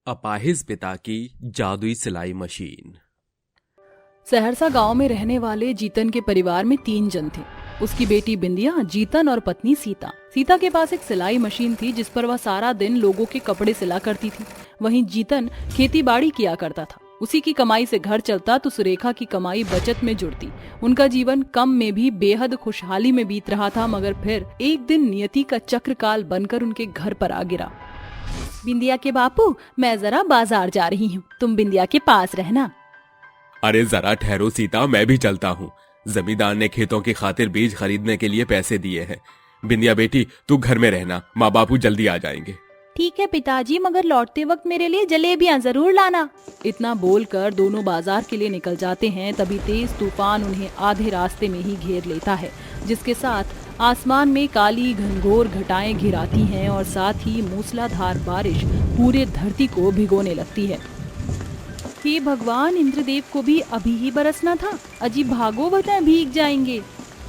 अपाहिज पिता की जादुई सिलाई मशीन। सहरसा गांव में रहने वाले जीतन के परिवार में 3 जन थे। उसकी बेटी बिंदिया, जीतन और पत्नी सीता। सीता के पास एक सिलाई मशीन थी जिस पर वह सारा दिन लोगों के कपड़े सिला करती थी। वहीं जीतन खेती बाड़ी किया करता था। उसी की कमाई से घर चलता तो सुरेखा की कमाई बचत में जुड़ती। उनका जीवन कम में भी बेहद खुशहाली में बीत रहा था, मगर फिर एक दिन नियति का चक्रकाल बनकर उनके घर पर आ गिरा। बिंदिया के बापू, मैं जरा बाजार जा रही हूँ, तुम बिंदिया के पास रहना। अरे जरा ठहरो सीता, मैं भी चलता हूँ। जमींदार ने खेतों की खातिर बीज खरीदने के लिए पैसे दिए हैं। बिंदिया बेटी, तू घर में रहना, माँ बापू जल्दी आ जाएंगे। ठीक है पिताजी, मगर लौटते वक्त मेरे लिए जलेबियां जरूर लाना। इतना बोलकर दोनों बाजार के लिए निकल जाते हैं। तभी तेज तूफान उन्हें आधे रास्ते में ही घेर लेता है, जिसके साथ आसमान में काली घनघोर घटाएं घिराती हैं और साथ ही मूसलाधार बारिश पूरे धरती को भिगोने लगती है। हे भगवान, इंद्रदेव को भी अभी ही बरसना था। अजी भागो, वरना भीग जाएंगे।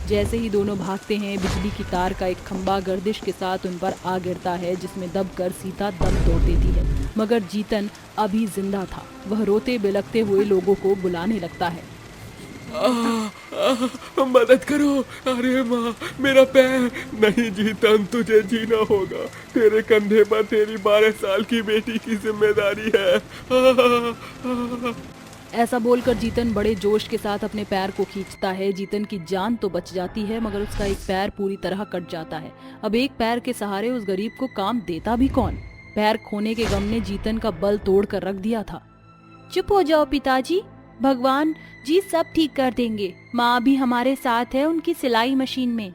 जैसे ही दोनों भागते हैं, बिजली की तार का एक खंभा गर्दिश के साथ उन पर आ गिरता है, जिसमें दबकर सीता दम तोड़ देती है। मगर जीतन अभी जिंदा था। वह रोते बिलखते हुए लोगों को बुलाने लगता है। मदद करो, अरे माँ, मेरा पैर। नहीं जीतन, तुझे जीना होगा। तेरे कंधे पर तेरी 12 साल की बेटी की जिम्मेदारी है। ऐसा बोलकर जीतन बड़े जोश के साथ अपने पैर को खींचता है। जीतन की जान तो बच जाती है, मगर उसका एक पैर पूरी तरह कट जाता है। अब एक पैर के सहारे उस गरीब को काम देता भी कौन? पैर खोने के गम ने जीतन का बल तोड़ कर रख दिया था। चुप हो जाओ पिताजी, भगवान जी सब ठीक कर देंगे। माँ भी हमारे साथ है उनकी सिलाई मशीन में।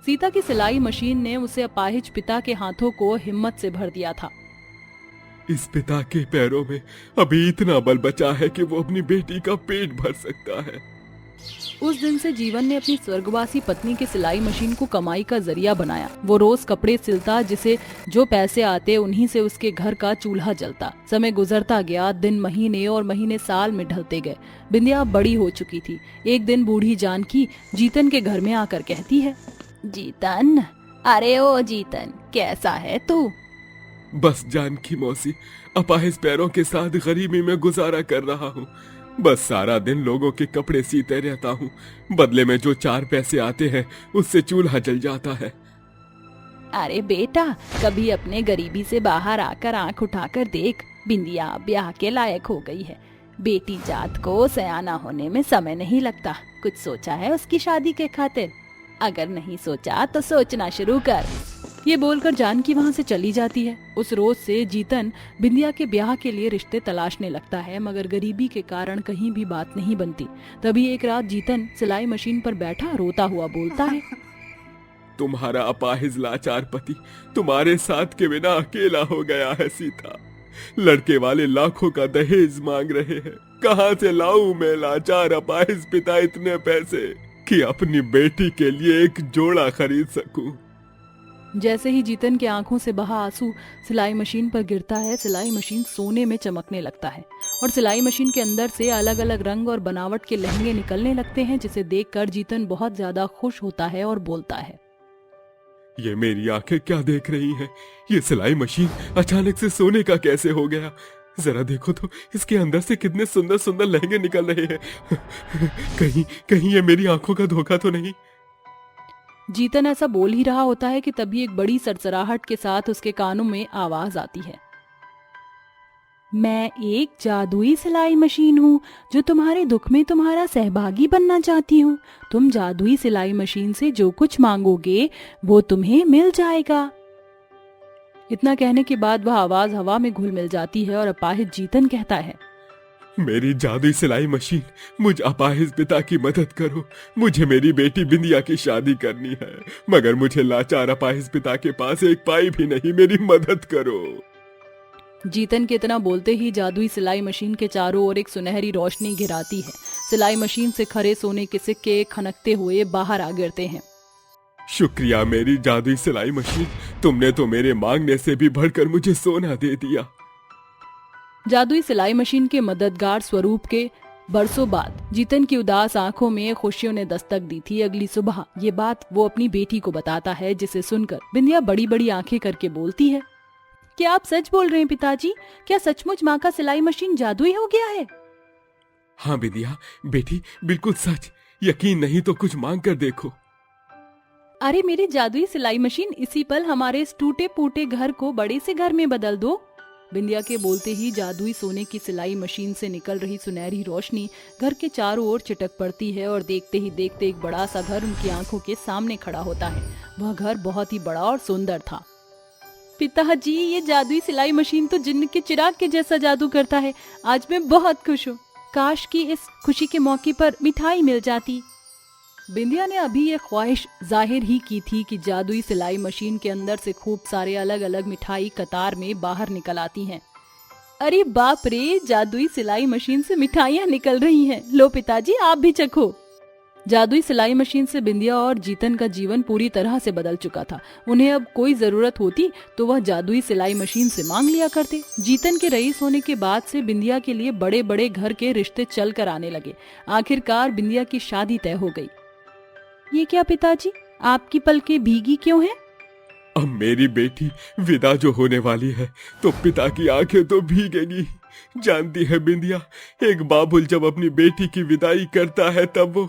सीता की सिलाई मशीन ने उसे अपाहिज पिता के हाथों को हिम्मत से भर दिया था। इस पिता के पैरों में अभी इतना बल बचा है कि वो अपनी बेटी का पेट भर सकता है। उस दिन से जीवन ने अपनी स्वर्गवासी पत्नी की सिलाई मशीन को कमाई का जरिया बनाया। वो रोज कपड़े सिलता, जिसे जो पैसे आते उन्हीं से उसके घर का चूल्हा जलता। समय गुजरता गया, दिन महीने और महीने साल में ढलते गए। बिंदिया बड़ी हो चुकी थी। एक दिन बूढ़ी जानकी जीतन के घर में आकर कहती है, जीतन, अरे ओ जीतन, कैसा है तू? बस जानकी मौसी, अपाहिज पैरों के साथ गरीबी में गुजारा कर रहा हूँ। बस सारा दिन लोगों के कपड़े सीते रहता हूँ। बदले में जो 4 पैसे आते हैं उससे चूल्हा जल जाता है। अरे बेटा, कभी अपने गरीबी से बाहर आकर आंख उठाकर देख। बिंदिया ब्याह के लायक हो गई है। बेटी जात को सयाना होने में समय नहीं लगता। कुछ सोचा है उसकी शादी के खातिर? अगर नहीं सोचा तो सोचना शुरू कर। ये बोलकर जानकी वहाँ से चली जाती है। उस रोज से जीतन बिंदिया के ब्याह के लिए रिश्ते तलाशने लगता है, मगर गरीबी के कारण कहीं भी बात नहीं बनती। तभी एक रात जीतन सिलाई मशीन पर बैठा रोता हुआ बोलता है, तुम्हारा अपाहिज लाचार पति तुम्हारे साथ के बिना अकेला हो गया है सीता। लड़के वाले लाखों का दहेज मांग रहे हैं। कहाँ से लाऊं मैं लाचार अपाहिज पिता इतने पैसे कि अपनी बेटी के लिए एक जोड़ा खरीद सकूं। जैसे ही जीतन के आंखों से बहा आंसू सिलाई मशीन पर गिरता है, सिलाई मशीन सोने में चमकने लगता है और सिलाई मशीन के अंदर से अलग अलग रंग और बनावट के लहंगे निकलने लगते हैं, जिसे देखकर जीतन बहुत ज्यादा खुश होता है और बोलता है, ये मेरी आंखें क्या देख रही हैं? ये सिलाई मशीन अचानक से सोने का कैसे हो गया? जरा देखो तो, इसके अंदर से कितने सुंदर सुंदर लहंगे निकल रहे हैं। कहीं ये मेरी आंखों का धोखा तो नहीं? जीतन ऐसा बोल ही रहा होता है कि तभी एक बड़ी सरसराहट के साथ उसके कानों में आवाज आती है, मैं एक जादुई सिलाई मशीन हूँ जो तुम्हारे दुख में तुम्हारा सहभागी बनना चाहती हूँ। तुम जादुई सिलाई मशीन से जो कुछ मांगोगे वो तुम्हें मिल जाएगा। इतना कहने के बाद वह आवाज हवा में घुल मिल जाती है और अपाहिज जीतन कहता है, मेरी जादुई सिलाई मशीन, मुझ अपाहिज पिता की मदद करो। मुझे मेरी बेटी बिंदिया की शादी करनी है, मगर मुझे लाचार अपाहिज पिता के पास एक पाई भी नहीं। मेरी मदद करो। जीतन के इतना बोलते ही जादुई सिलाई मशीन के चारों ओर एक सुनहरी रोशनी घिराती है। सिलाई मशीन से खरे सोने के सिक्के खनकते हुए बाहर आ गिरते हैं। शुक्रिया मेरी जादुई सिलाई मशीन, तुमने तो मेरे मांगने से भी बढ़कर मुझे सोना दे दिया। जादुई सिलाई मशीन के मददगार स्वरूप के बरसों बाद जीतन की उदास आंखों में खुशियों ने दस्तक दी थी। अगली सुबह ये बात वो अपनी बेटी को बताता है, जिसे सुनकर बिंदिया बड़ी बड़ी आंखें करके बोलती है, क्या आप सच बोल रहे हैं पिताजी? क्या सचमुच माँ का सिलाई मशीन जादुई हो गया है? हाँ बिंदिया बेटी, बिल्कुल सच। यकीन नहीं तो कुछ मांग कर देखो। अरे मेरी जादुई सिलाई मशीन, इसी पल हमारे इस टूटे फूटे घर को बड़े से घर में बदल दो। बिंदिया के बोलते ही जादुई सोने की सिलाई मशीन से निकल रही सुनहरी रोशनी घर के चारों ओर चिटक पड़ती है और देखते ही देखते एक बड़ा सा घर उनकी आंखों के सामने खड़ा होता है। वह घर बहुत ही बड़ा और सुंदर था। पिताजी, ये जादुई सिलाई मशीन तो जिन्न के चिराग के जैसा जादू करता है। आज मैं बहुत खुश हूँ। काश कि इस खुशी के मौके पर मिठाई मिल जाती। बिंदिया ने अभी ये ख्वाहिश जाहिर ही की थी कि जादुई सिलाई मशीन के अंदर से खूब सारे अलग अलग मिठाई कतार में बाहर निकल आती हैं। अरे बाप रे, जादुई सिलाई मशीन से मिठाइयाँ निकल रही हैं। लो पिताजी, आप भी चखो। जादुई सिलाई मशीन से बिंदिया और जीतन का जीवन पूरी तरह से बदल चुका था। उन्हें अब कोई जरूरत होती तो वह जादुई सिलाई मशीन से मांग लिया करते। जीतन के रईस होने के बाद से बिंदिया के लिए बड़े बड़े घर के रिश्ते चल कर आने लगे। आखिरकार बिंदिया की शादी तय हो गई। ये क्या पिताजी, आपकी पलकें भीगी क्यों हैं? अब मेरी बेटी विदा जो होने वाली है तो पिता की आंखें तो भीगेगी। जानती है बिंदिया, एक बाबुल जब अपनी बेटी की विदाई करता है तब वो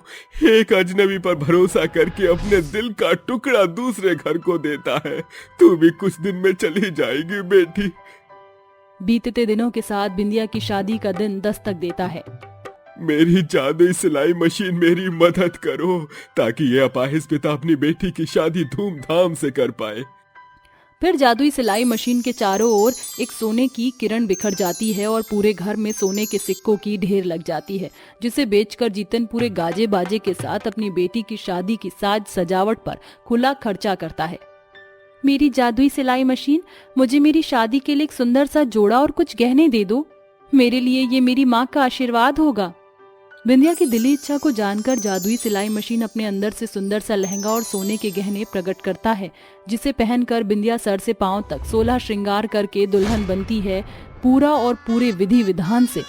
एक अजनबी पर भरोसा करके अपने दिल का टुकड़ा दूसरे घर को देता है। तू भी कुछ दिन में चली जाएगी बेटी। बीतते दिनों के साथ बिंदिया की शादी का दिन दस्तक देता है। मेरी जादुई सिलाई मशीन, मेरी मदद करो ताकि ये अपाहिज पिता अपनी बेटी की शादी धूमधाम से कर पाए। फिर जादुई सिलाई मशीन के चारों ओर एक सोने की किरण बिखर जाती है और पूरे घर में सोने के सिक्कों की ढेर लग जाती है, जिसे बेचकर जीतन पूरे गाजे बाजे के साथ अपनी बेटी की शादी की साज सजावट पर खुला खर्चा करता है। मेरी जादुई सिलाई मशीन, मुझे मेरी शादी के लिए एक सुंदर सा जोड़ा और कुछ गहने दे दो। मेरे लिए ये मेरी माँ का आशीर्वाद होगा। बिंदिया की दिली इच्छा को जानकर जादुई सिलाई मशीन अपने अंदर से सुंदर सा लहंगा और सोने के गहने प्रकट करता है, जिसे पहनकर बिंदिया सर से पांव तक 16 श्रृंगार करके दुल्हन बनती है, पूरा और पूरे विधि विधान से।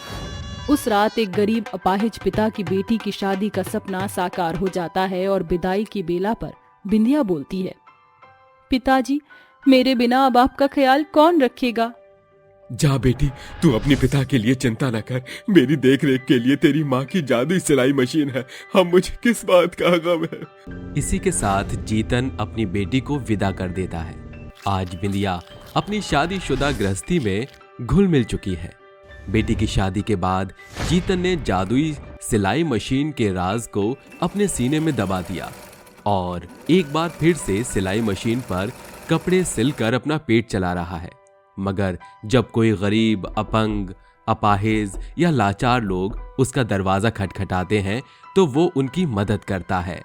उस रात एक गरीब अपाहिज पिता की बेटी की शादी का सपना साकार हो जाता है और विदाई की बेला पर बिंदिया बोलती है, पिताजी, मेरे बिना अब आपका ख्याल कौन रखेगा? जा बेटी, तू अपने पिता के लिए चिंता न कर। मेरी देखरेख के लिए तेरी माँ की जादुई सिलाई मशीन है। हम मुझे किस बात का गम है। इसी के साथ जीतन अपनी बेटी को विदा कर देता है। आज बिंदिया अपनी शादीशुदा गृहस्थी में घुल मिल चुकी है। बेटी की शादी के बाद जीतन ने जादुई सिलाई मशीन के राज को अपने सीने में दबा दिया और एक बार फिर से सिलाई मशीन पर कपड़े सिलकर अपना पेट चला रहा है। मगर जब कोई गरीब, अपंग, अपाहिज या लाचार लोग उसका दरवाजा खटखटाते हैं तो वो उनकी मदद करता है।